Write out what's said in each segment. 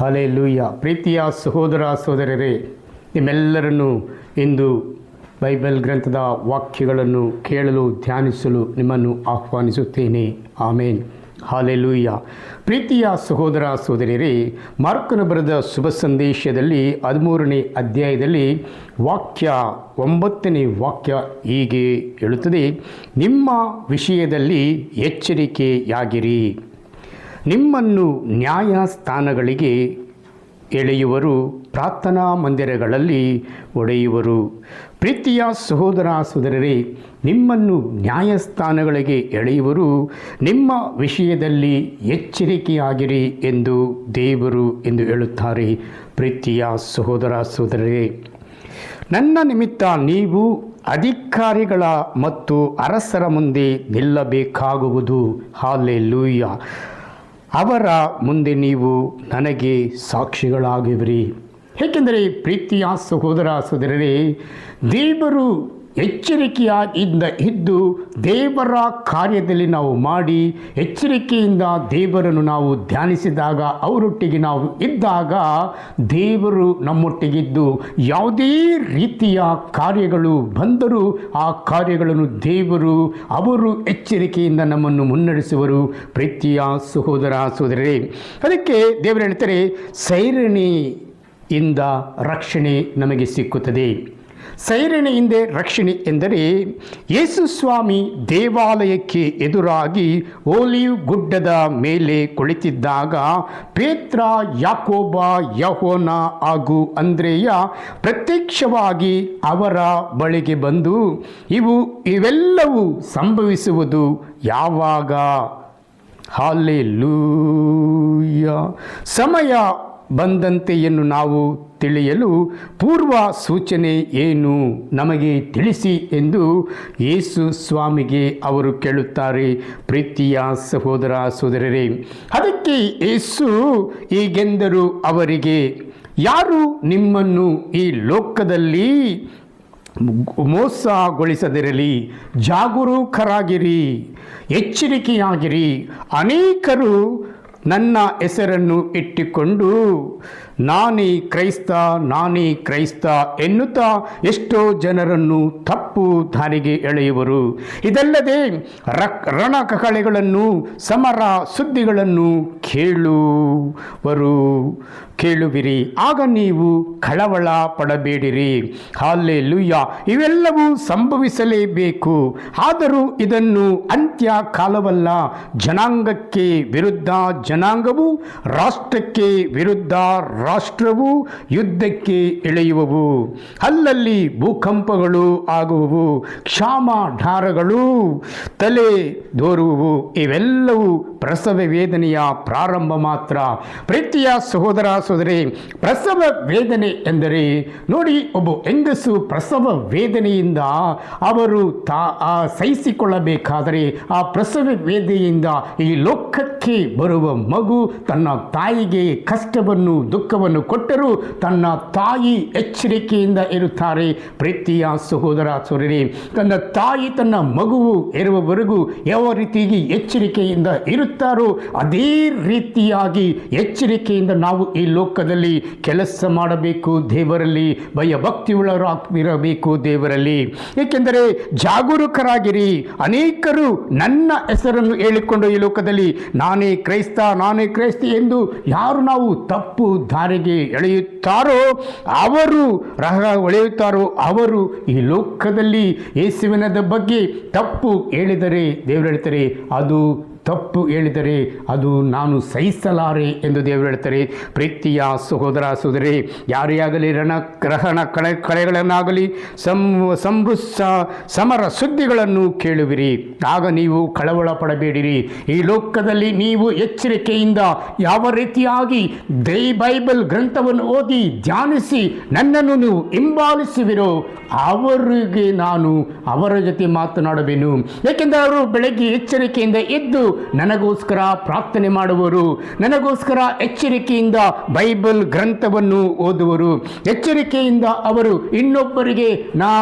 Hallelujah. ಪ್ರೀತಿಯ ಸಹೋದರ ಸಹೋದರರೇ, ನಿಮ್ಮೆಲ್ಲರನ್ನು ಇಂದು ಬೈಬಲ್ ಗ್ರಂಥದ ವಾಕ್ಯಗಳನ್ನು ಕೇಳಲು ಧ್ಯಾನಿಸಲು ನಿಮ್ಮನ್ನು ಆಹ್ವಾನಿಸುತ್ತೇನೆ. ಆಮೇನ್. ಹಲ್ಲೆಲೂಯ. ಪ್ರೀತಿಯ ಸಹೋದರ ಸಹೋದರಿಯರೇ, ಮಾರ್ಕನ ಬರೆದ ಶುಭ ಸಂದೇಶದಲ್ಲಿ 13ನೇ ಅಧ್ಯಾಯದಲ್ಲಿ 9ನೇ ವಾಕ್ಯ ಹೀಗೆ ಹೇಳುತ್ತದೆ: ನಿಮ್ಮ ವಿಷಯದಲ್ಲಿ ಎಚ್ಚರಿಕೆಯಾಗಿರಿ. ನಿಮ್ಮನ್ನು ನ್ಯಾಯಸ್ಥಾನಗಳಿಗೆ ಎಳೆಯುವರು, ಪ್ರಾರ್ಥನಾ ಮಂದಿರಗಳಲ್ಲಿ ಹೊಡೆಯುವರು. ಪ್ರೀತಿಯ ಸಹೋದರ ಸಹೋದರರೇ, ನಿಮ್ಮನ್ನು ನ್ಯಾಯಸ್ಥಾನಗಳಿಗೆ ಎಳೆಯುವರು, ನಿಮ್ಮ ವಿಷಯದಲ್ಲಿ ಎಚ್ಚರಿಕೆಯಾಗಿರಿ ಎಂದು ದೇವರು ಎಂದು ಹೇಳುತ್ತಾರೆ. ಪ್ರೀತಿಯ ಸಹೋದರ ಸಹೋದರರೇ, ನನ್ನ ನಿಮಿತ್ತ ನೀವು ಅಧಿಕಾರಿಗಳ ಮತ್ತು ಅರಸರ ಮುಂದೆ ನಿಲ್ಲಬೇಕಾಗುವುದು. ಹಲ್ಲೆಲೂಯ. ಅವರ ಮುಂದೆ ನೀವು ನನಗೆ ಸಾಕ್ಷಿಗಳಾಗುವಿರಿ. ಏಕೆಂದರೆ ಪ್ರೀತಿಯ ಸಹೋದರ ಸಹೋದರರೇ, ದೇವರು ಎಚ್ಚರಿಕೆಯಿಂದ ಇದ್ದು ದೇವರ ಕಾರ್ಯದಲ್ಲಿ ನಾವು ಮಾಡಿ ಎಚ್ಚರಿಕೆಯಿಂದ ದೇವರನ್ನು ನಾವು ಧ್ಯಾನಿಸಿದಾಗ, ಅವರೊಟ್ಟಿಗೆ ನಾವು ಇದ್ದಾಗ, ದೇವರು ನಮ್ಮೊಟ್ಟಿಗಿದ್ದು ಯಾವುದೇ ರೀತಿಯ ಕಾರ್ಯಗಳು ಬಂದರೂ ಆ ಕಾರ್ಯಗಳನ್ನು ದೇವರು ಅವರು ಎಚ್ಚರಿಕೆಯಿಂದ ನಮ್ಮನ್ನು ಮುನ್ನಡೆಸುವರು. ಪ್ರೀತಿಯ ಸಹೋದರ ಸಹೋದರರೇ, ಅದಕ್ಕೆ ದೇವರು ಹೇಳ್ತಾರೆ, ಸೈರಣೆಯಿಂದ ರಕ್ಷಣೆ ನಮಗೆ ಸಿಕ್ಕುತ್ತದೆ. ಸೈರಣೆಯಿಂದ ರಕ್ಷಣೆ ಎಂದರೆ, ಯೇಸು ಸ್ವಾಮಿ ದೇವಾಲಯಕ್ಕೆ ಎದುರಾಗಿ ಓಲಿವ್ ಗುಡ್ಡದ ಮೇಲೆ ಕುಳಿತಿದ್ದಾಗ ಪೇತ್ರ, ಯಾಕೋಬ, ಯೋಹಾನ ಹಾಗೂ ಅಂದ್ರೆಯ ಪ್ರತ್ಯಕ್ಷವಾಗಿ ಅವರ ಬಳಿಗೆ ಬಂದು, ಇವೆಲ್ಲವೂ ಸಂಭವಿಸುವುದು ಯಾವಾಗ? ಹಲ್ಲೆಲೂಯ. ಸಮಯ ಬಂದಂತೆಯನ್ನು ನಾವು ತಿಳಿಯಲು ಪೂರ್ವ ಸೂಚನೆ ಏನು ನಮಗೆ ತಿಳಿಸಿ ಎಂದು ಯೇಸು ಸ್ವಾಮಿಗೆ ಅವರು ಕೇಳುತ್ತಾರೆ. ಪ್ರೀತಿಯ ಸಹೋದರ ಸಹೋದರರೇ, ಅದಕ್ಕೆ ಯೇಸು ಹೀಗೆಂದರು ಅವರಿಗೆ, ಯಾರು ನಿಮ್ಮನ್ನು ಈ ಲೋಕದಲ್ಲಿ ಮೋಸಗೊಳಿಸದಿರಲಿ, ಜಾಗರೂಕರಾಗಿರಿ, ಎಚ್ಚರಿಕೆಯಾಗಿರಿ. ಅನೇಕರು ನನ್ನ ಹೆಸರನ್ನು ಇಟ್ಟುಕೊಂಡು ನಾನೇ ಕ್ರೈಸ್ತ ಎನ್ನುತ್ತಾ ಎಷ್ಟೋ ಜನರನ್ನು ತಪ್ಪು ದಾರಿಗೆ ಎಳೆಯುವರು. ಇದಲ್ಲದೆ ರಣಕಹಳೆಗಳನ್ನು, ಸಮರ ಸುದ್ದಿಗಳನ್ನು ಕೇಳುವಿರಿ. ಆಗ ನೀವು ಕಳವಳ ಪಡಬೇಡಿರಿ. ಹಲ್ಲೆಲೂಯ. ಇವೆಲ್ಲವೂ ಸಂಭವಿಸಲೇಬೇಕು. ಆದರೂ ಇದನ್ನು ಅಂತ್ಯ ಕಾಲವಲ್ಲ. ಜನಾಂಗಕ್ಕೆ ವಿರುದ್ಧ ಜನಾಂಗವು, ರಾಷ್ಟ್ರಕ್ಕೆ ವಿರುದ್ಧ ರಾಷ್ಟ್ರವು ಯುದ್ಧಕ್ಕೆ ಇಳಿಯುವವು. ಅಲ್ಲಲ್ಲಿ ಭೂಕಂಪಗಳು ಆಗುವವು, ಕ್ಷಾಮಧಾರಗಳು ತಲೆ ದೋರುವವು. ಇವೆಲ್ಲವೂ ಪ್ರಸವ ವೇದನೆಯ ಪ್ರಾರಂಭ ಮಾತ್ರ. ಪ್ರೀತಿಯ ಸಹೋದರ ಸಹೋದರಿ, ಪ್ರಸವ ವೇದನೆ ಎಂದರೆ ನೋಡಿ, ಒಬ್ಬ ಹೆಂಗಸು ಪ್ರಸವ ವೇದನೆಯಿಂದ ಅವರು ಸಹಿಸಿಕೊಳ್ಳಬೇಕಾದರೆ, ಆ ಪ್ರಸವ ವೇದನೆಯಿಂದ ಈ ಲೋಕಕ್ಕೆ ಬರುವ ಮಗು ತನ್ನ ತಾಯಿಗೆ ಕಷ್ಟವನ್ನು ದುಃಖವನ್ನು ಕೊಟ್ಟರೂ ತನ್ನ ತಾಯಿ ಎಚ್ಚರಿಕೆಯಿಂದ ಇರುತ್ತಾರೆ. ಪ್ರೀತಿಯ ಸಹೋದರ ಸಹೋದರಿ, ತನ್ನ ತಾಯಿ ತನ್ನ ಮಗುವು ಇರುವವರೆಗೂ ಯಾವ ರೀತಿಯಾಗಿ ಎಚ್ಚರಿಕೆಯಿಂದ ಇರುತ್ತಾರೋ ಅದೇ ರೀತಿಯಾಗಿ ಎಚ್ಚರಿಕೆಯಿಂದ ನಾವು ಈ ಲೋಕದಲ್ಲಿ ಕೆಲಸ ಮಾಡಬೇಕು. ದೇವರಲ್ಲಿ ಭಯಭಕ್ತಿಯುಳ್ಳವರಾಗಿರಬೇಕು ದೇವರಲ್ಲಿ. ಏಕೆಂದರೆ ಜಾಗರೂಕರಾಗಿರಿ. ಅನೇಕರು ನನ್ನ ಹೆಸರನ್ನು ಹೇಳಿಕೊಂಡು ಈ ಲೋಕದಲ್ಲಿ ನಾನೇ ಕ್ರೈಸ್ತ ಎಂದು ಯಾರು ನಾವು ತಪ್ಪು ದಾರಿಗೆ ಎಳೆಯುತ್ತಾರೋ ಅವರು ಈ ಲೋಕದಲ್ಲಿ ಯೇಸುವಿನ ಬಗ್ಗೆ ತಪ್ಪು ಹೇಳಿದರೆ, ದೇವರು ಹೇಳ್ತಾರೆ, ಅದು ತಪ್ಪು ಹೇಳಿದರೆ ಅದು ನಾನು ಸಹಿಸಲಾರೆ ಎಂದು ದೇವರು ಹೇಳ್ತಾರೆ. ಪ್ರೀತಿಯ ಸಹೋದರ ಸಹೋದರಿ, ಯಾರೇ ಆಗಲಿ ಕಳೆಗಳನ್ನಾಗಲಿ ಸಮರ ಸುದ್ದಿಗಳನ್ನು ಕೇಳುವಿರಿ. ಆಗ ನೀವು ಕಳವಳ ಪಡಬೇಡಿರಿ. ಈ ಲೋಕದಲ್ಲಿ ನೀವು ಎಚ್ಚರಿಕೆಯಿಂದ ಯಾವ ರೀತಿಯಾಗಿ ಬೈಬಲ್ ಗ್ರಂಥವನ್ನು ಓದಿ ಧ್ಯಾನಿಸಿ ನನ್ನನ್ನು ನೀವು ಹಿಂಬಾಲಿಸುವಿರೋ ಅವರಿಗೆ ನಾನು ಅವರ ಜೊತೆ ಮಾತನಾಡುವೆನು. ಏಕೆಂದರೆ ಅವರು ಬೆಳಗ್ಗೆ ಎಚ್ಚರಿಕೆಯಿಂದ ಎದ್ದು ನನಗೋಸ್ಕರ ಪ್ರಾರ್ಥನೆ ಮಾಡುವರು, ನನಗೋಸ್ಕರ ಎಚ್ಚರಿಕೆಯಿಂದ ಬೈಬಲ್ ಗ್ರಂಥವನ್ನು ಓದುವರು, ಎಚ್ಚರಿಕೆಯಿಂದ ಅವರು ಇನ್ನೊಬ್ಬರಿಗೆ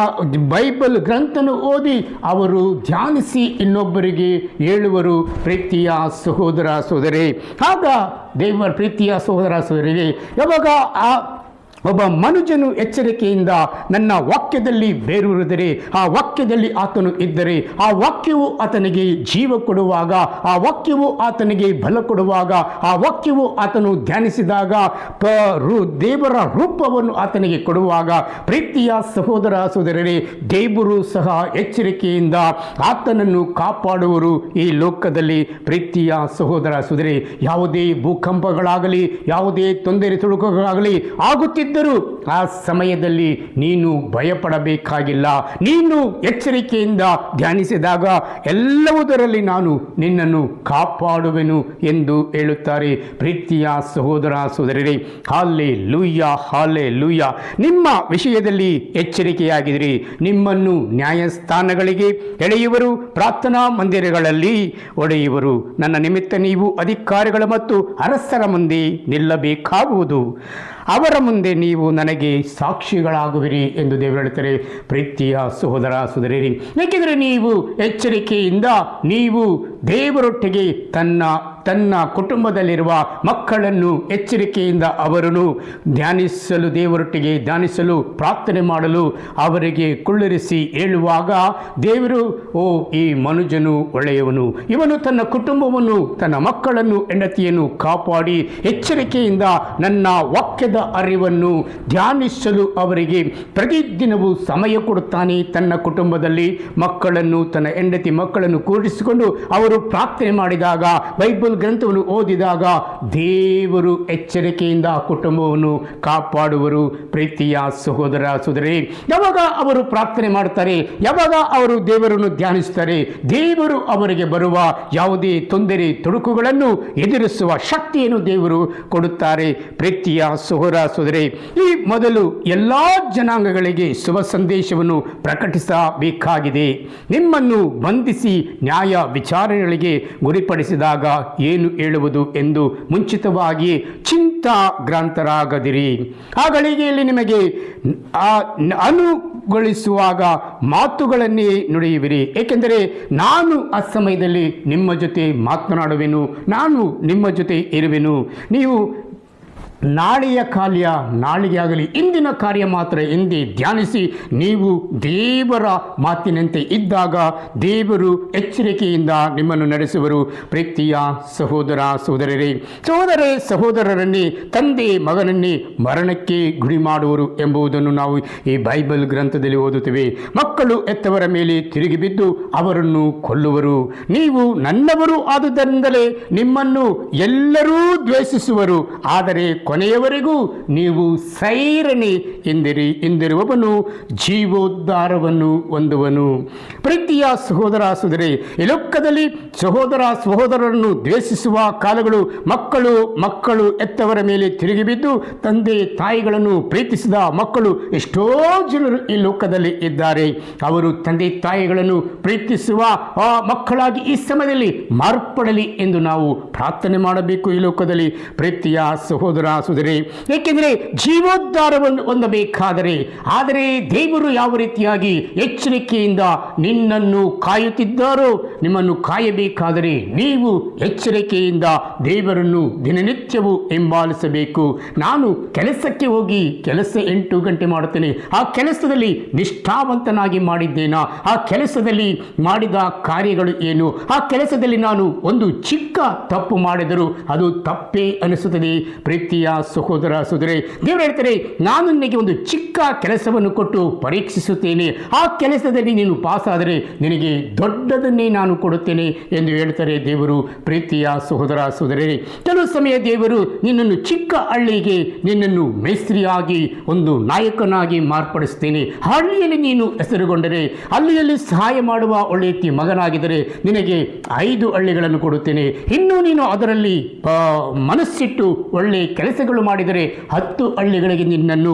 ಬೈಬಲ್ ಗ್ರಂಥನ ಓದಿ ಅವರು ಧ್ಯಾನಿಸಿ ಇನ್ನೊಬ್ಬರಿಗೆ ಹೇಳುವರು. ಪ್ರೀತಿಯ ಸಹೋದರ ಸಹೋದರಿ, ಆಗ ದೇವರ ಪ್ರೀತಿಯ ಸಹೋದರ ಸಹೋದರಿಗೆ, ಯಾವಾಗ ಒಬ್ಬ ಮನುಷ್ಯನು ಎಚ್ಚರಿಕೆಯಿಂದ ನನ್ನ ವಾಕ್ಯದಲ್ಲಿ ಬೇರೂರಿದರೆ, ಆ ವಾಕ್ಯದಲ್ಲಿ ಆತನು ಇದ್ದರೆ, ಆ ವಾಕ್ಯವು ಆತನಿಗೆ ಜೀವ ಕೊಡುವಾಗ, ಆ ವಾಕ್ಯವು ಆತನಿಗೆ ಬಲ ಕೊಡುವಾಗ, ಆ ವಾಕ್ಯವು ಆತನು ಧ್ಯಾನಿಸಿದಾಗ ದೇವರ ರೂಪವನ್ನು ಆತನಿಗೆ ಕೊಡುವಾಗ, ಪ್ರೀತಿಯ ಸಹೋದರ ಸಹೋದರರೇ, ದೇವರು ಸಹ ಎಚ್ಚರಿಕೆಯಿಂದ ಆತನನ್ನು ಕಾಪಾಡುವರು. ಈ ಲೋಕದಲ್ಲಿ ಪ್ರೀತಿಯ ಸಹೋದರ ಸಹೋದರಿ, ಯಾವುದೇ ಭೂಕಂಪಗಳಾಗಲಿ, ಯಾವುದೇ ತೊಂದರೆ ತುಳುಕುಗಳಾಗಲಿ ಆಗುತ್ತಿದ್ದ ಆ ಸಮಯದಲ್ಲಿ ನೀನು ಭಯಪಡಬೇಕಾಗಿಲ್ಲ. ನೀನು ಎಚ್ಚರಿಕೆಯಿಂದ ಧ್ಯಾನಿಸಿದಾಗ ಎಲ್ಲವುದರಲ್ಲಿ ನಾನು ನಿನ್ನನ್ನು ಕಾಪಾಡುವೆನು ಎಂದು ಹೇಳುತ್ತಾರೆ. ಪ್ರೀತಿಯ ಸಹೋದರ ಸಹೋದರರೇ, ಹಲ್ಲೆಲೂಯಾ, ಹಲ್ಲೆಲೂಯಾ. ನಿಮ್ಮ ವಿಷಯದಲ್ಲಿ ಎಚ್ಚರಿಕೆಯಾಗಿರಿ. ನಿಮ್ಮನ್ನು ನ್ಯಾಯಸ್ಥಾನಗಳಿಗೆ ಎಳೆಯುವರು, ಪ್ರಾರ್ಥನಾ ಮಂದಿರಗಳಲ್ಲಿ ಒಡೆಯುವರು. ನನ್ನ ನಿಮಿತ್ತ ನೀವು ಅಧಿಕಾರಿಗಳ ಮತ್ತು ಅರಸರ ಮುಂದೆ ನಿಲ್ಲಬೇಕಾಗುವುದು. ಅವರ ಮುಂದೆ ನೀವು ನನಗೆ ಸಾಕ್ಷಿಗಳಾಗುವಿರಿ ಎಂದು ದೇವರು ಹೇಳ್ತಾರೆ. ಪ್ರೀತಿಯ ಸಹೋದರ ಸಹೋದರಿಯರೇ, ಏಕೆಂದರೆ ನೀವು ಎಚ್ಚರಿಕೆಯಿಂದ ನೀವು ದೇವರೊಟ್ಟಿಗೆ ತನ್ನ ಕುಟುಂಬದಲ್ಲಿರುವ ಮಕ್ಕಳನ್ನು ಎಚ್ಚರಿಕೆಯಿಂದ ಅವರನ್ನು ದೇವರೊಟ್ಟಿಗೆ ಧ್ಯಾನಿಸಲು ಪ್ರಾರ್ಥನೆ ಮಾಡಲು ಅವರಿಗೆ ಕುಳ್ಳಿರಿಸಿ ಹೇಳುವಾಗ, ದೇವರು ಈ ಮನುಜನು ಒಳ್ಳೆಯವನು, ಇವನು ತನ್ನ ಕುಟುಂಬವನ್ನು, ತನ್ನ ಮಕ್ಕಳನ್ನು, ಹೆಂಡತಿಯನ್ನು ಕಾಪಾಡಿ ಎಚ್ಚರಿಕೆಯಿಂದ ನನ್ನ ವಾಕ್ಯದ ಅರಿವನ್ನು ಧ್ಯಾನಿಸಲು ಅವರಿಗೆ ಪ್ರತಿದಿನವೂ ಸಮಯ ಕೊಡುತ್ತಾನೆ. ತನ್ನ ಕುಟುಂಬದಲ್ಲಿ ಮಕ್ಕಳನ್ನು, ತನ್ನ ಹೆಂಡತಿ ಮಕ್ಕಳನ್ನು ಕೂಡಿಸಿಕೊಂಡು ಅವರು ಪ್ರಾರ್ಥನೆ ಮಾಡಿದಾಗ, ಬೈಬಲ್ ಗ್ರಂಥವನ್ನು ಓದಿದಾಗ ದೇವರು ಎಚ್ಚರಿಕೆಯಿಂದ ಕುಟುಂಬವನ್ನು ಕಾಪಾಡುವರು. ಪ್ರೀತಿಯ ಸಹೋದರ ಸಹೋದರಿ, ಯಾವಾಗ ಅವರು ಪ್ರಾರ್ಥನೆ ಮಾಡ್ತಾರೆ, ಯಾವಾಗ ಅವರು ದೇವರನ್ನು ಧ್ಯಾನಿಸ್ತಾರೆ, ದೇವರು ಅವರಿಗೆ ಬರುವ ಯಾವುದೇ ತೊಂದರೆ ತೊಡಕುಗಳನ್ನು ಎದುರಿಸುವ ಶಕ್ತಿಯನ್ನು ದೇವರು ಕೊಡುತ್ತಾರೆ. ಪ್ರೀತಿಯ ಸಹೋದರ ಸಹೋದರಿ, ಈ ಮೊದಲು ಎಲ್ಲ ಜನಾಂಗಗಳಿಗೆ ಶುಭ ಸಂದೇಶವನ್ನು ಪ್ರಕಟಿಸಬೇಕಾಗಿದೆ. ನಿಮ್ಮನ್ನು ಬಂಧಿಸಿ ನ್ಯಾಯ ವಿಚಾರಣೆಗಳಿಗೆ ಗುರಿಪಡಿಸಿದಾಗ ಏನು ಹೇಳುವುದು ಎಂದು ಮುಂಚಿತವಾಗಿ ಚಿಂತಾಗ್ರಾಂತರಾಗದಿರಿ. ಆ ಗಳಿಗೆಯಲ್ಲಿ ನಿಮಗೆ ಅನುಗೊಳಿಸುವಾಗ ಮಾತುಗಳನ್ನೇ ನುಡಿಯುವಿರಿ, ಏಕೆಂದರೆ ನಾನು ಆ ಸಮಯದಲ್ಲಿ ನಿಮ್ಮ ಜೊತೆ ಮಾತನಾಡುವೆನು, ನಾನು ನಿಮ್ಮ ಜೊತೆ ಇರುವೆನು. ನೀವು ನಾಳೆಯ ಕಾರ್ಯ ನಾಳೆಗೆ ಆಗಲಿ, ಇಂದಿನ ಕಾರ್ಯ ಮಾತ್ರ ಎಂದೇ ಧ್ಯಾನಿಸಿ ನೀವು ದೇವರ ಮಾತಿನಂತೆ ಇದ್ದಾಗ ದೇವರು ಎಚ್ಚರಿಕೆಯಿಂದ ನಿಮ್ಮನ್ನು ನಡೆಸುವರು. ಪ್ರೀತಿಯ ಸಹೋದರ ಸಹೋದರರೇ, ಸಹೋದರರನ್ನೇ ತಂದೆ ಮಗನನ್ನೇ ಮರಣಕ್ಕೆ ಗುರಿ ಮಾಡುವರು ಎಂಬುದನ್ನು ನಾವು ಈ ಬೈಬಲ್ ಗ್ರಂಥದಲ್ಲಿ ಓದುತ್ತೇವೆ. ಮಕ್ಕಳು ಹೆತ್ತವರ ಮೇಲೆ ತಿರುಗಿ ಬಿದ್ದು ಅವರನ್ನು ಕೊಲ್ಲುವರು. ನೀವು ನನ್ನವರು ಆದುದರಿಂದಲೇ ನಿಮ್ಮನ್ನು ಎಲ್ಲರೂ ದ್ವೇಷಿಸುವರು, ಆದರೆ ಕೊನೆಯವರೆಗೂ ನೀವು ಸೈರಣೆ ಎಂದಿರುವವನು ಜೀವೋದ್ಧಾರವನ್ನು ಹೊಂದುವನು. ಪ್ರೀತಿಯ ಸಹೋದರ ಸಹೋದರಿ, ಈ ಲೋಕದಲ್ಲಿ ಸಹೋದರರನ್ನು ದ್ವೇಷಿಸುವ ಕಾಲಗಳು, ಮಕ್ಕಳು ಹೆತ್ತವರ ಮೇಲೆ ತಿರುಗಿ ಬಿದ್ದು ತಂದೆ ತಾಯಿಗಳನ್ನು ಪ್ರೀತಿಸಿದ ಮಕ್ಕಳು ಎಷ್ಟೋ ಜನರು ಈ ಲೋಕದಲ್ಲಿ ಇದ್ದಾರೆ. ಅವರು ತಂದೆ ತಾಯಿಗಳನ್ನು ಪ್ರೀತಿಸುವ ಮಕ್ಕಳಾಗಿ ಈ ಸಮಯದಲ್ಲಿ ಮಾರ್ಪಡಲಿ ಎಂದು ನಾವು ಪ್ರಾರ್ಥನೆ ಮಾಡಬೇಕು ಈ ಲೋಕದಲ್ಲಿ. ಪ್ರೀತಿಯ ಸಹೋದರ ಸಹೋದರಿ, ಏಕೆಂದರೆ ಜೀವೋದ್ಧಾರವನ್ನು ಹೊಂದಬೇಕಾದರೆ, ಆದರೆ ದೇವರು ಯಾವ ರೀತಿಯಾಗಿ ಎಚ್ಚರಿಕೆಯಿಂದ ನಿನ್ನನ್ನು ಕಾಯುತ್ತಿದ್ದಾರೋ, ನಿಮ್ಮನ್ನು ಕಾಯಬೇಕಾದರೆ ನೀವು ಎಚ್ಚರಿಕೆಯಿಂದ ದೇವರನ್ನು ದಿನನಿತ್ಯವೂ ಹಿಂಬಾಲಿಸಬೇಕು. ನಾನು ಕೆಲಸಕ್ಕೆ ಹೋಗಿ 8 ಗಂಟೆ ಮಾಡುತ್ತೇನೆ, ಆ ಕೆಲಸದಲ್ಲಿ ನಿಷ್ಠಾವಂತನಾಗಿ ಮಾಡಿದ್ದೇನಾ, ಆ ಕೆಲಸದಲ್ಲಿ ಮಾಡಿದ ಕಾರ್ಯಗಳು ಏನು, ಆ ಕೆಲಸದಲ್ಲಿ ನಾನು ಒಂದು ಚಿಕ್ಕ ತಪ್ಪು ಮಾಡಿದರೂ ಅದು ತಪ್ಪೇ ಅನಿಸುತ್ತದೆ. ಪ್ರೀತಿಯ ಸಹೋದರ ಸಹೋದರಿ, ದೇವರು ಹೇಳ್ತಾರೆ, ನಾನು ನಿನಗೆ ಒಂದು ಚಿಕ್ಕ ಕೆಲಸವನ್ನು ಕೊಟ್ಟು ಪರೀಕ್ಷಿಸುತ್ತೇನೆ, ಆ ಕೆಲಸದಲ್ಲಿ ನೀನು ಪಾಸ್ ಆದರೆ ನಿನಗೆ ದೊಡ್ಡದನ್ನೇ ನಾನು ಕೊಡುತ್ತೇನೆ ಎಂದು ಹೇಳ್ತಾರೆ ದೇವರು. ಪ್ರೀತಿಯ ಸಹೋದರ ಸಹೋದರಿ, ಕೆಲವು ಸಮಯ ದೇವರು ನಿನ್ನನ್ನು ಚಿಕ್ಕ ಹಳ್ಳಿಗೆ ನಿನ್ನನ್ನು ಮೇಸ್ತ್ರಿಯಾಗಿ ಒಂದು ನಾಯಕನಾಗಿ ಮಾರ್ಪಡಿಸ್ತೇನೆ. ಹಳ್ಳಿಯಲ್ಲಿ ನೀನು ಹೆಸರುಗೊಂಡರೆ, ಹಳ್ಳಿಯಲ್ಲಿ ಸಹಾಯ ಮಾಡುವ ಒಳ್ಳೆಯ ಮಗನಾಗಿದ್ದರೆ ನಿನಗೆ 5 ಹಳ್ಳಿಗಳನ್ನು ಕೊಡುತ್ತೇನೆ. ಇನ್ನೂ ನೀನು ಅದರಲ್ಲಿ ಮನಸ್ಸಿಟ್ಟು ಒಳ್ಳೆಯ ಕೆಲಸ ಕೆಲಸಗಳು ಮಾಡಿದರೆ 10 ಹಳ್ಳಿಗಳಿಗೆ ನಿನ್ನನ್ನು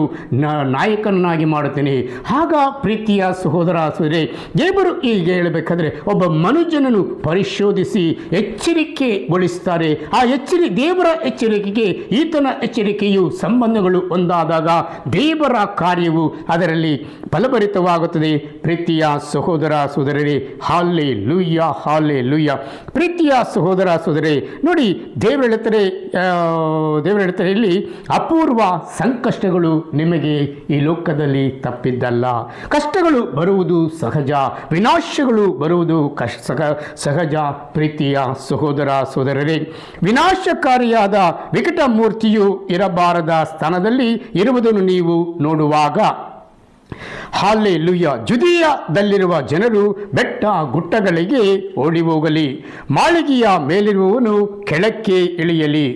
ನಾಯಕನಾಗಿ ಮಾಡುತ್ತೇನೆ. ಆಗ ಪ್ರೀತಿಯ ಸಹೋದರ ಸಹೋದರಿ, ದೇವರು ಹೀಗೆ ಹೇಳಬೇಕಾದ್ರೆ ಒಬ್ಬ ಮನುಷ್ಯನನ್ನು ಪರಿಶೋಧಿಸಿ ಎಚ್ಚರಿಕೆಗೊಳಿಸ್ತಾರೆ. ಆ ದೇವರ ಎಚ್ಚರಿಕೆಗೆ ಈತನ ಎಚ್ಚರಿಕೆಯು ಸಂಬಂಧಗಳು ಒಂದಾದಾಗ ದೇವರ ಕಾರ್ಯವು ಅದರಲ್ಲಿ ಫಲಭರಿತವಾಗುತ್ತದೆ. ಪ್ರೀತಿಯ ಸಹೋದರ ಸಹೋದರರೇ, ಹಾಲೆಲೂಯಾ, ಹಾಲೆಲೂಯಾ. ಪ್ರೀತಿಯ ಸಹೋದರ ಸಹೋದರೇ, ನೋಡಿ ದೇವರು ಹೇಳ್ತಾರೆ ಇಲ್ಲಿ, ಅಪೂರ್ವ ಸಂಕಷ್ಟಗಳು ನಿಮಗೆ ಈ ಲೋಕದಲ್ಲಿ ತಪ್ಪಿದ್ದಲ್ಲ. ಕಷ್ಟಗಳು ಬರುವುದು ಸಹಜ, ವಿನಾಶಗಳು ಬರುವುದು ಸಹಜ. ಪ್ರೀತಿಯ ಸಹೋದರ ಸಹೋದರರೇ, ವಿನಾಶಕಾರಿಯಾದ ವಿಕಟ ಮೂರ್ತಿಯು ಇರಬಾರದ ಸ್ಥಾನದಲ್ಲಿ ಇರುವುದನ್ನು ನೀವು ನೋಡುವಾಗ, ಹಾಲೆಲೂಯಾ, ಜುದಿಯದಲ್ಲಿರುವ ಜನರು ಬೆಟ್ಟ ಗುಟ್ಟಗಳಿಗೆ ಓಡಿ ಹೋಗಲಿ, ಮಾಳಿಗೆಯ ಮೇಲಿರುವವನು ಕೆಳಕ್ಕೆ ಇಳಿಯಲಿ,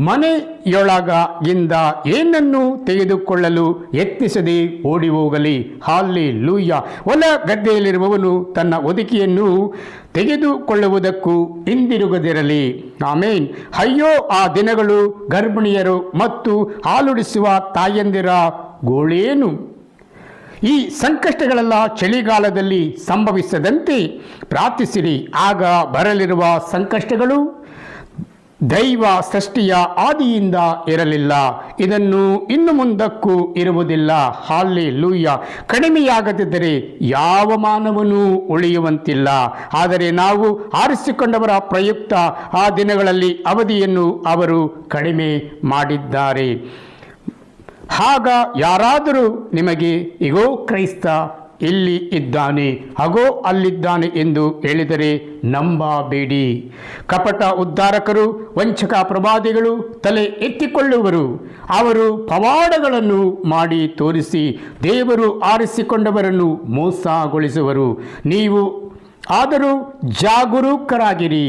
ಮನೆಯೊಳಗಿಂದ ಏನನ್ನು ತೆಗೆದುಕೊಳ್ಳಲು ಯತ್ನಿಸದೆ ಓಡಿ ಹೋಗಲಿ. ಹಾಲೆಲೂಯಾ. ಹೊಲ ಗದ್ದೆಯಲ್ಲಿರುವವನು ತನ್ನ ಹೊದಿಕೆಯನ್ನು ತೆಗೆದುಕೊಳ್ಳುವುದಕ್ಕೂ ಹಿಂದಿರುಗದಿರಲಿ. ಆಮೇನ್. ಅಯ್ಯೋ ಆ ದಿನಗಳು, ಗರ್ಭಿಣಿಯರು ಮತ್ತು ಹಾಲುಡಿಸುವ ತಾಯಂದಿರ ಗೋಳೇನು. ಈ ಸಂಕಷ್ಟಗಳೆಲ್ಲ ಚಳಿಗಾಲದಲ್ಲಿ ಸಂಭವಿಸದಂತೆ ಪ್ರಾರ್ಥಿಸಿರಿ. ಆಗ ಬರಲಿರುವ ಸಂಕಷ್ಟಗಳು ದೈವ ಸೃಷ್ಟಿಯ ಆದಿಯಿಂದ ಇರಲಿಲ್ಲ, ಇದನ್ನು ಇನ್ನು ಮುಂದಕ್ಕೂ ಇರುವುದಿಲ್ಲ. ಹಾಲೆಲೂಯಾ. ಕಡಿಮೆಯಾಗದಿದ್ದರೆ ಯಾವ ಮಾನವನೂ ಉಳಿಯುವಂತಿಲ್ಲ. ಆದರೆ ನಾವು ಆರಿಸಿಕೊಂಡವರ ಪ್ರಯುಕ್ತ ಆ ದಿನಗಳಲ್ಲಿ ಅವಧಿಯನ್ನು ಅವರು ಕಡಿಮೆ ಮಾಡಿದ್ದಾರೆ. ಆಗ ಯಾರಾದರೂ ನಿಮಗೆ, ಇಗೋ ಕ್ರೈಸ್ತ ಇಲ್ಲಿ ಇದ್ದಾನೆ, ಅಗೋ ಅಲ್ಲಿದ್ದಾನೆ ಎಂದು ಹೇಳಿದರೆ ನಂಬಬೇಡಿ. ಕಪಟ ಉದ್ಧಾರಕರು, ವಂಚಕ ಪ್ರವಾದಿಗಳು ತಲೆ ಎತ್ತಿಕೊಳ್ಳುವರು. ಅವರು ಪವಾಡಗಳನ್ನು ಮಾಡಿ ತೋರಿಸಿ ದೇವರು ಆರಿಸಿಕೊಂಡವರನ್ನು ಮೋಸಗೊಳಿಸುವರು. ನೀವು ಆದರೂ ಜಾಗರೂಕರಾಗಿರಿ,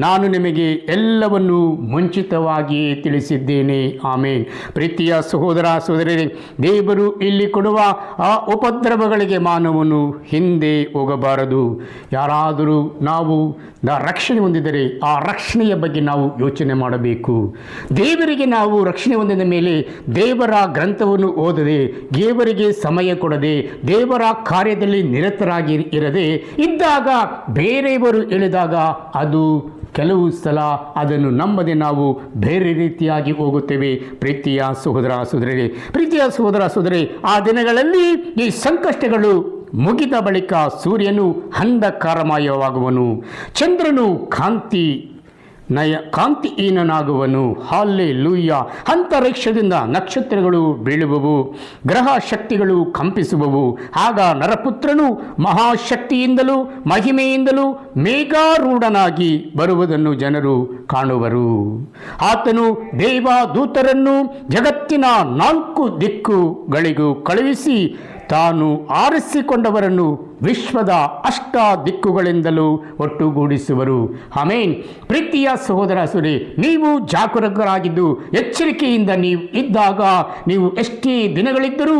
ನಾನು ನಿಮಗೆ ಎಲ್ಲವನ್ನೂ ಮುಂಚಿತವಾಗಿಯೇ ತಿಳಿಸಿದ್ದೇನೆ. ಆಮೇನ್. ಪ್ರೀತಿಯ ಸಹೋದರ ಸಹೋದರರೇ, ದೇವರು ಇಲ್ಲಿ ಕೊಡುವ ಆ ಉಪದ್ರವಗಳಿಗೆ ಮಾನವನು ಹಿಂದೆ ಹೋಗಬಾರದು. ಯಾರಾದರೂ ನಾವು ರಕ್ಷಣೆ ಹೊಂದಿದರೆ ಆ ರಕ್ಷಣೆಯ ಬಗ್ಗೆ ನಾವು ಯೋಚನೆ ಮಾಡಬೇಕು. ದೇವರಿಗೆ ನಾವು ರಕ್ಷಣೆ ಹೊಂದಿದ ಮೇಲೆ ದೇವರ ಗ್ರಂಥವನ್ನು ಓದದೆ, ದೇವರಿಗೆ ಸಮಯ ಕೊಡದೆ, ದೇವರ ಕಾರ್ಯದಲ್ಲಿ ನಿರತರಾಗಿ ಇರದೆ ಇದ್ದಾಗ, ಬೇರೆಯವರು ಹೇಳಿದಾಗ ಅದು ಕೆಲವು ಸಲ ಅದನ್ನು ನಂಬದೆ ನಾವು ಬೇರೆ ರೀತಿಯಾಗಿ ಹೋಗುತ್ತೇವೆ. ಪ್ರೀತಿಯ ಸಹೋದರ ಸಹೋದರರೇ, ಪ್ರೀತಿಯ ಸಹೋದರ ಸಹೋದರಿ, ಆ ದಿನಗಳಲ್ಲಿ ಈ ಸಂಕಷ್ಟಗಳು ಮುಗಿದ ಬಳಿಕ ಸೂರ್ಯನು ಅಂಧಕಾರಮಯವಾಗುವನು, ಚಂದ್ರನು ಕಾಂತಿಹೀನನಾಗುವನು. ಹಾಲೆಲೂಯಾ. ಅಂತರಿಕ್ಷದಿಂದ ನಕ್ಷತ್ರಗಳು ಬೀಳುವವು, ಗ್ರಹ ಶಕ್ತಿಗಳು ಕಂಪಿಸುವವು. ಆಗ ನರಪುತ್ರನು ಮಹಾಶಕ್ತಿಯಿಂದಲೂ ಮಹಿಮೆಯಿಂದಲೂ ಮೇಘಾರೂಢನಾಗಿ ಬರುವುದನ್ನು ಜನರು ಕಾಣುವರು. ಆತನು ದೇವದೂತರನ್ನು ಜಗತ್ತಿನ 4 ದಿಕ್ಕುಗಳಿಗೂ ಕಳುಹಿಸಿ ತಾನು ಆರಿಸಿಕೊಂಡವರನ್ನು ವಿಶ್ವದ 8 ದಿಕ್ಕುಗಳಿಂದಲೂ ಒಟ್ಟುಗೂಡಿಸುವರು. ಆಮೇನ್. ಪ್ರೀತಿಯ ಸಹೋದರ ಸಹೋದರಿ, ನೀವು ಜಾಗರೂಕರಾಗಿದ್ದು ಎಚ್ಚರಿಕೆಯಿಂದ ನೀವು ಇದ್ದಾಗ, ನೀವು ಎಷ್ಟೇ ದಿನಗಳಿದ್ದರೂ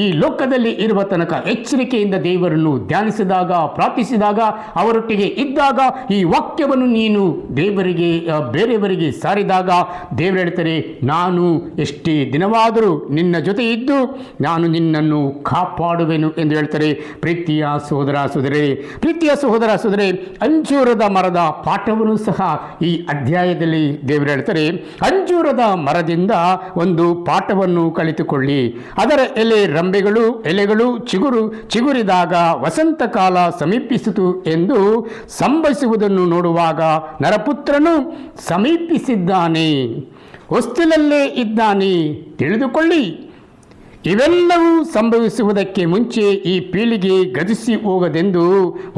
ಈ ಲೋಕದಲ್ಲಿ ಇರುವ ತನಕ ಎಚ್ಚರಿಕೆಯಿಂದ ದೇವರನ್ನು ಧ್ಯಾನಿಸಿದಾಗ, ಪ್ರಾರ್ಥಿಸಿದಾಗ, ಅವರೊಟ್ಟಿಗೆ ಇದ್ದಾಗ, ಈ ವಾಕ್ಯವನ್ನು ನೀನು ಬೇರೆಯವರಿಗೆ ಸಾರಿದಾಗ, ದೇವರು ಹೇಳ್ತಾರೆ, ನಾನು ಎಷ್ಟೇ ದಿನವಾದರೂ ನಿನ್ನ ಜೊತೆ ಇದ್ದು ನಾನು ನಿನ್ನನ್ನು ಕಾಪಾಡುವೆನು ಎಂದು ಹೇಳ್ತಾರೆ. ಪ್ರೀತಿಯ ಸಹೋದರ ಸಹೋದರೇ, ಪ್ರೀತಿಯ ಸಹೋದರ ಸಹೋದರೇ, ಅಂಜೂರದ ಮರದ ಪಾಠವನ್ನು ಸಹ ಈ ಅಧ್ಯಾಯದಲ್ಲಿ ದೇವರು ಹೇಳ್ತಾರೆ. ಅಂಜೂರದ ಮರದಿಂದ ಒಂದು ಪಾಠವನ್ನು ಕಲಿತುಕೊಳ್ಳಿ. ಅದರ ಎಲೆಗಳು ಚಿಗುರಿದಾಗ ವಸಂತ ಕಾಲ ಸಮೀಪಿಸಿತು ಎಂದು ಸಂಭವಿಸುವುದನ್ನು ನೋಡುವಾಗ ನರಪುತ್ರನು ಸಮೀಪಿಸಿದ್ದಾನೆ, ಹೊಸ್ತಿಲಲ್ಲೇ ಇದ್ದಾನೆ, ತಿಳಿದುಕೊಳ್ಳಿ. ಇವೆಲ್ಲವೂ ಸಂಭವಿಸುವುದಕ್ಕೆ ಮುಂಚೆ ಈ ಪೀಳಿಗೆ ಗತಿಸಿ ಹೋಗದೆಂದು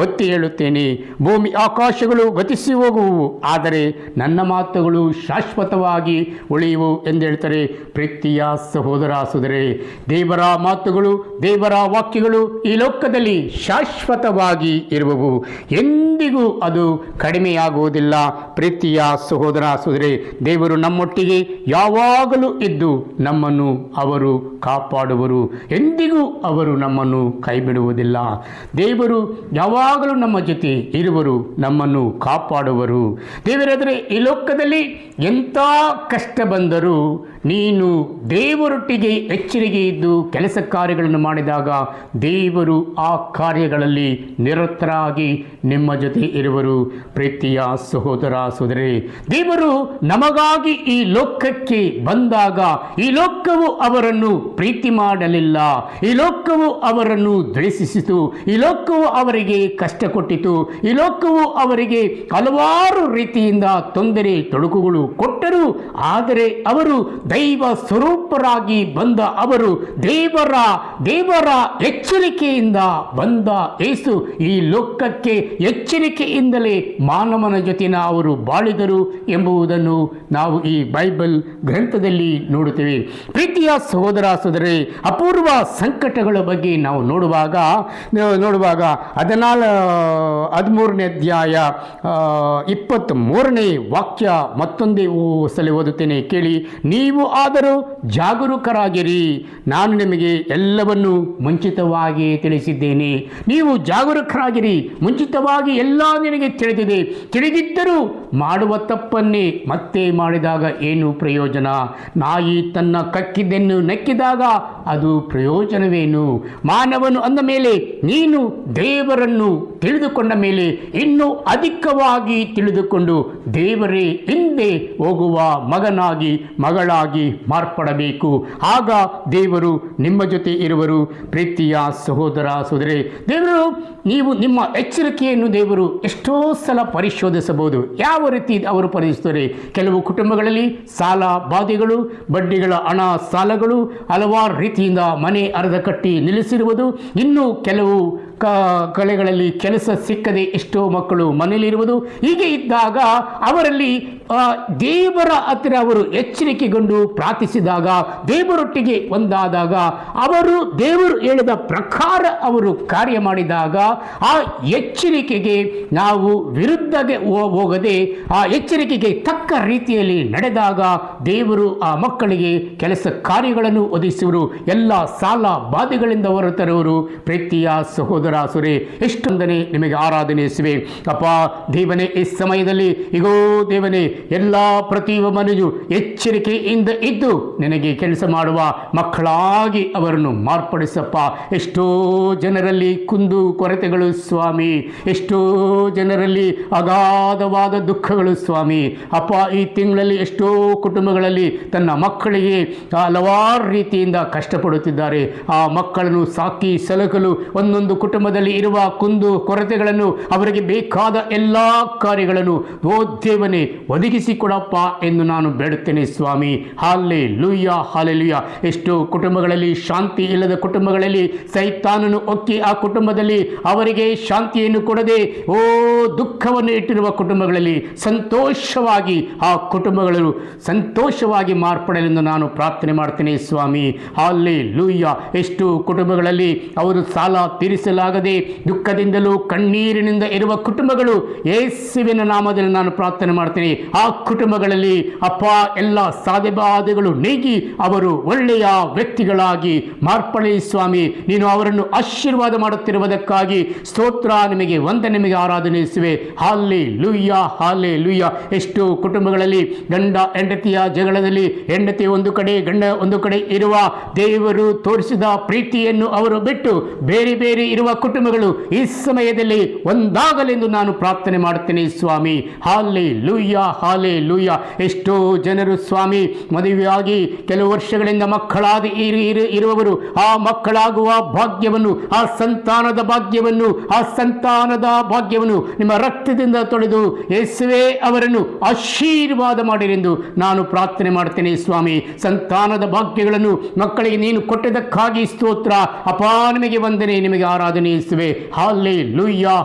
ಒತ್ತಿ ಹೇಳುತ್ತೇನೆ. ಭೂಮಿ ಆಕಾಶಗಳು ಗತಿಸಿ ಹೋಗುವು, ಆದರೆ ನನ್ನ ಮಾತುಗಳು ಶಾಶ್ವತವಾಗಿ ಉಳಿಯುವು ಎಂದು ಹೇಳ್ತಾರೆ. ಪ್ರೀತಿಯ ಸಹೋದರ ಸಹೋದರೇ, ದೇವರ ಮಾತುಗಳು, ದೇವರ ವಾಕ್ಯಗಳು ಈ ಲೋಕದಲ್ಲಿ ಶಾಶ್ವತವಾಗಿ ಇರುವವು, ಎಂದಿಗೂ ಎಂದಿಗೂ ಅದು ಕಡಿಮೆಯಾಗುವುದಿಲ್ಲ. ಪ್ರೀತಿಯ ಸಹೋದರ ಸಹೋದರಿ, ದೇವರು ನಮ್ಮೊಟ್ಟಿಗೆ ಯಾವಾಗಲೂ ಇದ್ದು ನಮ್ಮನ್ನು ಅವರು ಕಾಪಾಡುವರು. ಎಂದಿಗೂ ಅವರು ನಮ್ಮನ್ನು ಕೈಬಿಡುವುದಿಲ್ಲ. ದೇವರು ಯಾವಾಗಲೂ ನಮ್ಮ ಜೊತೆ ಇರುವರು, ನಮ್ಮನ್ನು ಕಾಪಾಡುವರು. ದೇವರಾದರೆ ಈ ಲೋಕದಲ್ಲಿ ಎಂಥ ಕಷ್ಟ ಬಂದರೂ ನೀನು ದೇವರೊಟ್ಟಿಗೆ ಎಚ್ಚರಿಕೆ ಇದ್ದು ಕೆಲಸ ಕಾರ್ಯಗಳನ್ನು ಮಾಡಿದಾಗ ದೇವರು ಆ ಕಾರ್ಯಗಳಲ್ಲಿ ನಿರತರಾಗಿ ನಿಮ್ಮ ಜೊತೆ ಇರುವರು. ಪ್ರೀತಿಯ ಸಹೋದರ ಸಹೋದರಿ, ದೇವರು ನಮಗಾಗಿ ಈ ಲೋಕಕ್ಕೆ ಬಂದಾಗ ಈ ಲೋಕವು ಅವರನ್ನು ಪ್ರೀತಿ ಮಾಡಲಿಲ್ಲ, ಈ ಲೋಕವು ಅವರನ್ನು ದ್ವೇಷಿಸಿತು, ಈ ಲೋಕವು ಅವರಿಗೆ ಕಷ್ಟ ಕೊಟ್ಟಿತು, ಈ ಲೋಕವು ಅವರಿಗೆ ಹಲವಾರು ರೀತಿಯಿಂದ ತೊಂದರೆ ತೊಡಕುಗಳು ಕೊಟ್ಟರು. ಆದರೆ ಅವರು ದೈವ ಸ್ವರೂಪರಾಗಿ ಬಂದ ಅವರು ದೇವರ ಎಚ್ಚರಿಕೆಯಿಂದ ಬಂದ ಯೇಸು ಈ ಲೋಕಕ್ಕೆ ಎಚ್ಚರಿಕೆಯಿಂದಲೇ ಮಾನವನ ಜೊತೆನ ಅವರು ಬಾಳಿದರು ಎಂಬುದನ್ನು ನಾವು ಈ ಬೈಬಲ್ ಗ್ರಂಥದಲ್ಲಿ ನೋಡುತ್ತೇವೆ. ಪ್ರೀತಿಯ ಸಹೋದರ ಸಹೋದರಿ, ಅಪೂರ್ವ ಸಂಕಟಗಳ ಬಗ್ಗೆ ನಾವು ನೋಡುವಾಗ 13ನೇ ಅಧ್ಯಾಯ 23ನೇ ವಾಕ್ಯ ಮತ್ತೊಂದೇ ಸಲ ಓದುತ್ತೇನೆ, ಕೇಳಿ. ನೀವು ಆದರೂ ಜಾಗರೂಕರಾಗಿರಿ, ನಾನು ನಿಮಗೆ ಎಲ್ಲವನ್ನು ಮುಂಚಿತವಾಗಿ ತಿಳಿಸಿದ್ದೇನೆ. ನೀವು ಜಾಗರೂಕರಾಗಿರಿ, ಮುಂಚಿತವಾಗಿ ಎಲ್ಲ ನಿನಗೆ ತಿಳಿದಿದೆ. ತಿಳಿದಿದ್ದರೂ ಮಾಡುವ ತಪ್ಪನ್ನೇ ಮತ್ತೆ ಮಾಡಿದಾಗ ಏನು ಪ್ರಯೋಜನ? ನಾಯಿ ತನ್ನ ಕಕ್ಕಿದ್ದನ್ನು ನೆಕ್ಕಿದಾಗ ಅದು ಪ್ರಯೋಜನವೇನು? ಮಾನವನು ಅಂದ ಮೇಲೆ ನೀನು ದೇವರನ್ನು ತಿಳಿದುಕೊಂಡ ಮೇಲೆ ಇನ್ನೂ ಅಧಿಕವಾಗಿ ತಿಳಿದುಕೊಂಡು ದೇವರೇ ಹಿಂದೆ ಹೋಗುವ ಮಗಳಾಗಿ ಮಾರ್ಪಡಬೇಕು. ಆಗ ದೇವರು ನಿಮ್ಮ ಜೊತೆ ಇರುವರು. ಪ್ರೀತಿಯ ಸಹೋದರ ಸಹೋದರಿ, ದೇವರು ನಿಮ್ಮ ಎಚ್ಚರಿಕೆಯನ್ನು ದೇವರು ಎಷ್ಟೋ ಸಲ ಪರಿಶೋಧಿಸಬಹುದು. ಯಾವ ರೀತಿ ಅವರು ಪರಿಶೋಧಿಸುತ್ತಾರೆ? ಕೆಲವು ಕುಟುಂಬಗಳಲ್ಲಿ ಸಾಲ ಬಾಧೆಗಳು, ಬಡ್ಡಿಗಳ ಹಣ ಸಾಲಗಳು, ಹಲವಾರು ರೀತಿಯಿಂದ ಮನೆ ಅರ್ಧ ಕಟ್ಟಿ ನಿಲ್ಲಿಸಿರುವುದು, ಇನ್ನು ಕೆಲವು ಕಲೆಗಳಲ್ಲಿ ಕೆಲಸ ಸಿಕ್ಕದೆ ಎಷ್ಟೋ ಮಕ್ಕಳು ಮನೆಯಲ್ಲಿರುವುದು. ಹೀಗೆ ಇದ್ದಾಗ ಅವರಲ್ಲಿ ದೇವರ ಹತ್ತಿರ ಅವರು ಎಚ್ಚರಿಕೆಗೊಂಡು ಪ್ರಾರ್ಥಿಸಿದಾಗ, ದೇವರೊಟ್ಟಿಗೆ ಒಂದಾದಾಗ, ದೇವರು ಹೇಳಿದ ಪ್ರಕಾರ ಅವರು ಕಾರ್ಯ ಮಾಡಿದಾಗ ಆ ಎಚ್ಚರಿಕೆಗೆ ನಾವು ವಿರುದ್ಧಗೆ ಹೋಗದೆ ಆ ಎಚ್ಚರಿಕೆಗೆ ತಕ್ಕ ರೀತಿಯಲ್ಲಿ ನಡೆದಾಗ ದೇವರು ಆ ಮಕ್ಕಳಿಗೆ ಕೆಲಸ ಕಾರ್ಯಗಳನ್ನು ಒದಗಿಸುವರು, ಎಲ್ಲ ಸಾಲ ಬಾಧೆಗಳಿಂದ ಹೊರತರುವರು. ಪ್ರೀತಿಯ ಸಹೋದರ ಸಹೋದರಿ, ಎಷ್ಟೊಂದನೆ ನಿಮಗೆ ಆರಾಧನೆ ಇಸುವೆ. ಅಪ್ಪ ದೇವನೇ, ಈ ಸಮಯದಲ್ಲಿ ಇಗೋ ದೇವನೇ, ಎಲ್ಲ ಪ್ರತಿಯೊಬ್ಬನಿಗೂ ಎಚ್ಚರಿಕೆಯಿಂದ ಇದ್ದು ನಿನಗೆ ಕೆಲಸ ಮಾಡುವ ಮಕ್ಕಳಾಗಿ ಅವರನ್ನು ಮಾರ್ಪಡಿಸಪ್ಪ. ಎಷ್ಟೋ ಜನರಲ್ಲಿ ಕುಂದು ಕೊರತೆಗಳು ಸ್ವಾಮಿ, ಎಷ್ಟೋ ಜನರಲ್ಲಿ ಅಗಾಧವಾದ ದುಃಖಗಳು ಸ್ವಾಮಿ. ಅಪ್ಪ ಈ ತಿಂಗಳಲ್ಲಿ ಎಷ್ಟೋ ಕುಟುಂಬಗಳಲ್ಲಿ ತನ್ನ ಮಕ್ಕಳಿಗೆ ಹಲವಾರು ರೀತಿಯಿಂದ ಕಷ್ಟಪಡುತ್ತಿದ್ದಾರೆ. ಆ ಮಕ್ಕಳನ್ನು ಸಾಕಿ ಸಲಕಲು ಒಂದೊಂದು ಕುಟುಂಬದಲ್ಲಿ ಇರುವ ಕುಂದು ಕೊರತೆಗಳನ್ನು, ಅವರಿಗೆ ಬೇಕಾದ ಎಲ್ಲ ಕಾರ್ಯಗಳನ್ನು ಓ ದೇವನೇ ಒದಗಿಸಿಕೊಡಪ್ಪ ಎಂದು ನಾನು ಬೇಡುತ್ತೇನೆ ಸ್ವಾಮಿ. Hallelujah, hallelujah. ಎಷ್ಟೋ ಕುಟುಂಬಗಳಲ್ಲಿ ಶಾಂತಿ ಇಲ್ಲದ ಕುಟುಂಬಗಳಲ್ಲಿ ಸೈತಾನನು ಒಕ್ಕಿ ಆ ಕುಟುಂಬದಲ್ಲಿ ಅವರಿಗೆ ಶಾಂತಿಯನ್ನು ಕೊಡದೆ ದುಃಖವನ್ನು ಇಟ್ಟಿರುವ ಕುಟುಂಬಗಳಲ್ಲಿ ಸಂತೋಷವಾಗಿ ಆ ಕುಟುಂಬಗಳು ಸಂತೋಷವಾಗಿ ಮಾರ್ಪಡಲೆಂದು ನಾನು ಪ್ರಾರ್ಥನೆ ಮಾಡ್ತೇನೆ ಸ್ವಾಮಿ. ಹಲ್ಲೆಲೂಯ. ಎಷ್ಟು ಕುಟುಂಬಗಳಲ್ಲಿ ಅವರು ಸಾಲ ತೀರಿಸಲಾಗದೆ ದುಃಖದಿಂದಲೂ ಕಣ್ಣೀರಿನಿಂದ ಇರುವ ಕುಟುಂಬಗಳು ಯೇಸುವಿನ ನಾಮದಲ್ಲಿ ನಾನು ಪ್ರಾರ್ಥನೆ ಮಾಡ್ತೇನೆ. ಆ ಕುಟುಂಬಗಳಲ್ಲಿ ಅಪ್ಪ ಎಲ್ಲ ಸಾಧ್ಯಬಾಧೆಗಳು ನೀಗಿ ಅವರು ಒಳ್ಳೆಯ ವ್ಯಕ್ತಿಗಳಾಗಿ ಮಾರ್ಪಡಲಿ ಸ್ವಾಮಿ. ನೀನು ಅವರನ್ನು ಆಶೀರ್ವಾದ ಮಾಡುತ್ತಿರುವುದಕ್ಕಾಗಿ ಸ್ತೋತ್ರ, ನಿಮಗೆ ನಿಮಗೆ ಆರಾಧನಿಸುವೆ. Hallelujah, hallelujah. ಎಷ್ಟು ಕುಟುಂಬಗಳಲ್ಲಿ ಗಂಡ ಹೆಂಡತಿಯ ಜಗಳದಲ್ಲಿ ಹೆಂಡತಿ ಒಂದು ಕಡೆ ಗಂಡ ಒಂದು ಕಡೆ ಇರುವ ದೇವರು ತೋರಿಸಿದ ಪ್ರೀತಿಯನ್ನು ಅವರು ಬಿಟ್ಟು ಬೇರೆ ಬೇರೆ ಇರುವ ಕುಟುಂಬಗಳು ಈ ಸಮಯದಲ್ಲಿ ಒಂದಾಗಲೆಂದು ನಾನು ಪ್ರಾರ್ಥನೆ ಮಾಡುತ್ತೇನೆ ಸ್ವಾಮಿ. Hallelujah, hallelujah. ಎಷ್ಟೋ ಜನರು ಸ್ವಾಮಿ ಮದುವೆಯಾಗಿ ಕೆಲವು ವರ್ಷಗಳಿಂದ ಮಕ್ಕಳಾದ ಇರುವವರು ಆ ಮಕ್ಕಳಾಗುವ ಭಾಗ್ಯವನ್ನು, ಆ ಸಂತಾನದ ಭಾಗ್ಯವನ್ನು ನಿಮ್ಮ ರಕ್ತದಿಂದ ತೊಳೆದು ಯೇಸುವೇ ಅವರನ್ನು ಆಶೀರ್ವಾದ ಮಾಡಿರೆಂದು ನಾನು ಪ್ರಾರ್ಥನೆ ಮಾಡ್ತೇನೆ ಸ್ವಾಮಿ. ಸಂತಾನದ ಭಾಗ್ಯಗಳನ್ನು ಮಕ್ಕಳಿಗೆ ನೀನು ಕೊಟ್ಟದಕ್ಕಾಗಿ ಸ್ತೋತ್ರ ಅಪ್ಪ. ನಿಮಗೆ ವಂದನೆ, ನಿಮಗೆ ಆರಾಧನೆ ಆರಾಧನೆ ಯೇಸುವೆ.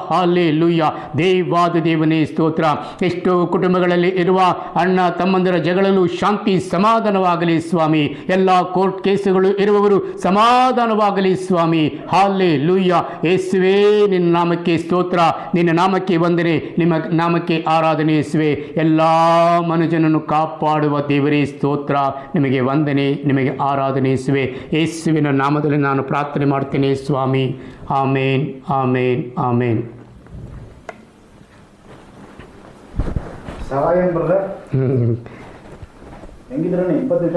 ಹಾಲೆಲೂಯಾ ದೇವಾದ ದೇವನೇ ಸ್ತೋತ್ರ. ಎಷ್ಟೋ ಕುಟುಂಬಗಳಲ್ಲಿ ಇರುವ ಅಣ್ಣ ತಮ್ಮಂದಿರ ಜಗಳಲು ಶಾಂತಿ ಸಮಾಧಾನವಾಗಲಿ ಸ್ವಾಮಿ. ಎಲ್ಲ ಕೋರ್ಟ್ ಕೇಸುಗಳು ಇರುವವರು ಸಮಾಧಾನವಾಗಲಿ ಸ್ವಾಮಿ. ಹಾಲೆಲೂಯಾ ಯೇಸುವೆ, ನಿನ್ನ ನಾಮಕ್ಕೆ ಸ್ತೋತ್ರ, ನಿನ್ನ ನಾಮಕ್ಕೆ ವಂದನೆ, ನಿಮ್ಮ ನಾಮಕ್ಕೆ ಆರಾಧನೆ ಯೇಸುವೆ. ಎಲ್ಲ ಮನುಜನನ್ನು ಕಾಪಾಡುವ ದೇವರೇ ಸ್ತೋತ್ರ, ನಿಮಗೆ ವಂದನೆ, ನಿಮಗೆ ಆರಾಧನೆ ಯೇಸುವೆ. ಯೇಸುವಿನ ನಾಮದಲ್ಲಿ ನಾನು ಪ್ರಾರ್ಥನೆ ಮಾಡ್ತೇನೆ ಸ್ವಾಮಿ. ಆಮೇನ್ ಆಮೇನ್ ಆಮೇನ್. ಸಹಾಯ ಬ್ರದರ್ ಹೆಂಗಿದ್ರೆ 20 ನಿಮಿಷ